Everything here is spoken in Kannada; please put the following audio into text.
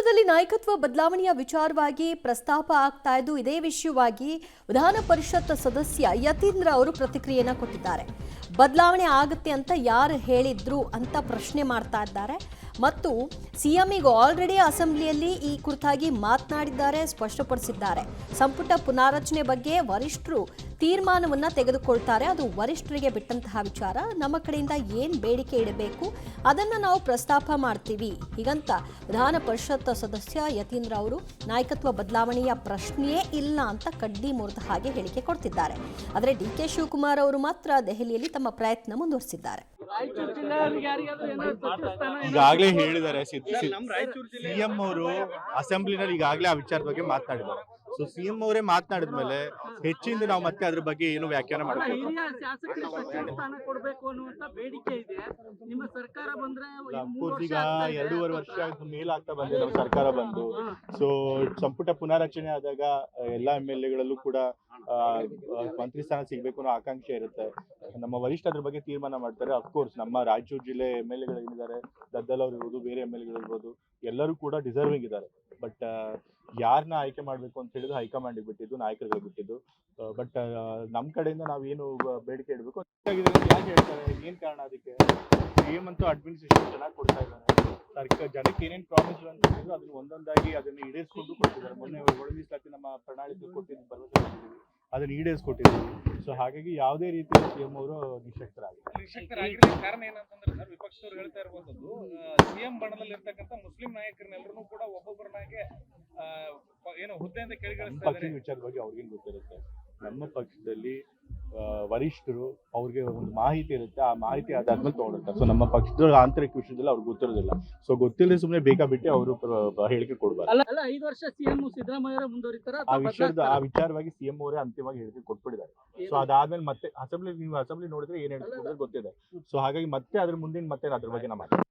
ಪಕ್ಷದಲ್ಲಿ ನಾಯಕತ್ವ ಬದಲಾವಣೆಯ ವಿಚಾರವಾಗಿ ಪ್ರಸ್ತಾಪ ಆಗ್ತಾ ಇದ್ದು ಇದೇ ವಿಷಯವಾಗಿ ವಿಧಾನ ಪರಿಷತ್ ಸದಸ್ಯ ಯತೀಂದ್ರ ಅವರು ಪ್ರತಿಕ್ರಿಯೆಯನ್ನು ಕೊಟ್ಟಿದ್ದಾರೆ. ಬದಲಾವಣೆ ಆಗುತ್ತೆ ಅಂತ ಯಾರು ಹೇಳಿದ್ರು ಅಂತ ಪ್ರಶ್ನೆ ಮಾಡ್ತಾ ಇದ್ದಾರೆ ಮತ್ತು ಸಿಎಂ ಈಗ ಆಲ್ರೆಡಿ ಅಸೆಂಬ್ಲಿಯಲ್ಲಿ ಈ ಕುರಿತಾಗಿ ಮಾತನಾಡಿದ್ದಾರೆ, ಸ್ಪಷ್ಟಪಡಿಸಿದ್ದಾರೆ. ಸಂಪುಟ ಪುನಾರಚನೆ ಬಗ್ಗೆ ವರಿಷ್ಠರು ತೀರ್ಮಾನವನ್ನ ತೆಗೆದುಕೊಳ್ತಾರೆ, ಅದು ವರಿಷ್ಠರಿಗೆ ಬಿಟ್ಟಂತಹ ವಿಚಾರ. ನಮ್ಮ ಕಡೆಯಿಂದ ಏನು ಬೇಡಿಕೆ ಇಡಬೇಕು ಅದನ್ನ ನಾವು ಪ್ರಸ್ತಾಪ ಮಾಡ್ತೀವಿ ಹೀಗಂತ ವಿಧಾನ ಪರಿಷತ್ ಸದಸ್ಯ ಯತೀಂದ್ರ ಅವರು ನಾಯಕತ್ವ ಬದಲಾವಣೆಯ ಪ್ರಶ್ನೆಯೇ ಇಲ್ಲ ಅಂತ ಕಡ್ಡಿ ಮುರಿದ ಹಾಗೆ ಹೇಳಿಕೆ ಕೊಡ್ತಿದ್ದಾರೆ. ಆದರೆ ಡಿಕೆ ಶಿವಕುಮಾರ್ ಅವರು ಮಾತ್ರ ದೆಹಲಿಯಲ್ಲಿ ತಮ್ಮ ಪ್ರಯತ್ನ ಮುಂದುವರಿಸಿದ್ದಾರೆ. ಈಗಾಗಲೇ ಹೇಳಿದ್ದಾರೆ ಸಿಎಂ ಅವರು ಅಸೆಂಬ್ಲಿನಲ್ಲಿ ಈಗಾಗಲೇ ಆ ವಿಚಾರದ ಬಗ್ಗೆ ಮಾತನಾಡಿದ್ದಾರೆ. ಸೊ ಸಿಎಂ ಅವರೇ ಮಾತನಾಡಿದ್ಮೇಲೆ ಹೆಚ್ಚಿಂದ ನಾವು ಮತ್ತೆ ಅದ್ರ ಬಗ್ಗೆ ಏನು ವ್ಯಾಖ್ಯಾನ ಮಾಡಬೇಕು. ಈಗ 2.5 ವರ್ಷ ಮೇಲಾಗ್ತಾ ಬಂದಿದೆ ನಮ್ಮ ಸರ್ಕಾರ ಬಂದು. ಸೊ ಸಂಪುಟ ಪುನಾರಚನೆ ಆದಾಗ ಎಲ್ಲಾ MLA ಗಳಲ್ಲೂ ಕೂಡ ಮಂತ್ರಿ ಸ್ಥಾನ ಸಿಗ್ಬೇಕು ಅನ್ನೋ ಆಕಾಂಕ್ಷೆ ಇರುತ್ತೆ. ನಮ್ಮ ವರಿಷ್ಠ ಅದ್ರ ಬಗ್ಗೆ ತೀರ್ಮಾನ ಮಾಡ್ತಾರೆ. ಅಫ್ಕೋರ್ಸ್ ನಮ್ಮ ರಾಯಚೂರು ಜಿಲ್ಲೆ MLA ಗಳಿದ್ದಾರೆ, ದದ್ದಲ್ ಅವರು ಇರ್ಬೋದು, ಬೇರೆ MLA ಗಳು ಇರ್ಬೋದು, ಎಲ್ಲರೂ ಕೂಡ ಡಿಸರ್ವಿಂಗ್ ಇದ್ದಾರೆ. ಬಟ್ ಯಾರನ್ನ ಆಯ್ಕೆ ಮಾಡ್ಬೇಕು ಅಂತ ಹೇಳಿದ್ರೆ ಹೈಕಮಾಂಡ್ ಬಿಟ್ಟಿದ್ದು, ನಾಯಕರಿಗೆ ಬಿಟ್ಟಿದ್ದು. ಬಟ್ ನಮ್ಮ ಕಡೆಯಿಂದ ನಾವೇನು ಬೇಡಿಕೆ ಇಡಬೇಕು ಯಾಕೆ ಹೇಳ್ತಾರೆ, ಏನ್ ಕಾರಣ ಅದಕ್ಕೆ? ಸಿಎಂ ಅಂತೂ ಅಡ್ಮಿನಿಸ್ಟ್ರೇಷನ್ ಚೆನ್ನಾಗಿ ಕೊಡ್ತಾ ಇದ್ದಾರೆ. ಸರ್ಕಾರ ಜನಕ್ಕೆ ಏನೇನು ಪ್ರಾಮಿಸ್ ಅಂತ ಹೇಳಿದ್ರು ಅದನ್ನ ಒಂದೊಂದಾಗಿ ಅದನ್ನ ಈಡೇರಿಸ್ಕೊಂಡು ಕೊಟ್ಟಿದ್ದಾರೆ. ಮೊನ್ನೆ ಒಳಮೀಸಲಾತಿ ನಮ್ಮ ಪ್ರಣಾಳಿಕೆ ಕೊಟ್ಟಿದ್ದು ಭರವಸೆ ಕೊಟ್ಟಿದ್ದೀವಿ, ಅದನ್ನ ಈಡೇರಿಸ್ಕೊಟ್ಟಿದ್ದೀವಿ. ಸೊ ಹಾಗಾಗಿ ಯಾವುದೇ ರೀತಿ ಸಿಎಂ ಅವರು ನಿಶಕ್ತರಾಗಿರೋ ಕಾರಣ ಏನಂತಂದ್ರೆ ಸರ್, ವಿಪಕ್ಷದವ್ರು ಹೇಳ್ತಾ ಇರುವಂತದ್ದು ಸಿಎಂ ಬಣದಲ್ಲಿ ಇರ್ತಕ್ಕಂಥ ಮುಸ್ಲಿಂ ನಾಯಕರನ್ನೆಲ್ಲರೂ ಕೂಡ ಒಬ್ಬೊಬ್ಬರನ್ನಾಗೆ ಏನು ಹುದ್ದೆಯಿಂದ ಕೆಳಗಿಳಿಸ್ತಾ ಇದ್ದಾರೆ. ಪಕ್ಷದ ವಿಚಾರದ ಬಗ್ಗೆ ಅವ್ರಿಗೇನು ಗೊತ್ತಿರುತ್ತೆ? ನಮ್ಮ ಪಕ್ಷದಲ್ಲಿ ವರಿಷ್ಠರು ಅವ್ರಿಗೆ ಒಂದು ಮಾಹಿತಿ ಇರುತ್ತೆ, ಆ ಮಾಹಿತಿ ಅದಾದ್ಮೇಲೆ ತಗೊಂಡಿರ್ತಾರೆ. ಸೊ ನಮ್ಮ ಪಕ್ಷದ ಆಂತರಿಕ ವಿಷಯದಲ್ಲಿ ಅವ್ರಿಗೆ ಗೊತ್ತಿರೋದಿಲ್ಲ. ಸೊ ಗೊತ್ತಿಲ್ಲದೆ ಸುಮ್ಮನೆ ಬೇಕಾಬಿಟ್ಟು ಅವರು ಹೇಳಿಕೆ ಕೊಡಬಾರ್ದು. 5 ವರ್ಷ ಸಿಎಂ ಸಿದ್ದರಾಮಯ್ಯ ಮುಂದುವರಿತಾರ ಆ ವಿಚಾರವಾಗಿ ಸಿಎಂ ಅವರೇ ಅಂತಿಮವಾಗಿ ಹೇಳಿಕೆ ಕೊಟ್ಬಿಟ್ಟಿದ್ದಾರೆ. ಸೊ ಅದಾದ್ಮೇಲೆ ಮತ್ತೆ ಅಸೆಂಬ್ಲಿ ನೋಡಿದ್ರೆ ಏನ್ ಹೇಳ್ತಾರೆ ಗೊತ್ತಿದೆ. ಸೊ ಹಾಗಾಗಿ ಮತ್ತೆ ಅದ್ರ ಮುಂದಿನ ಮತ್ತೆ ಅದ್ರ ಬಗ್ಗೆ ನಾವು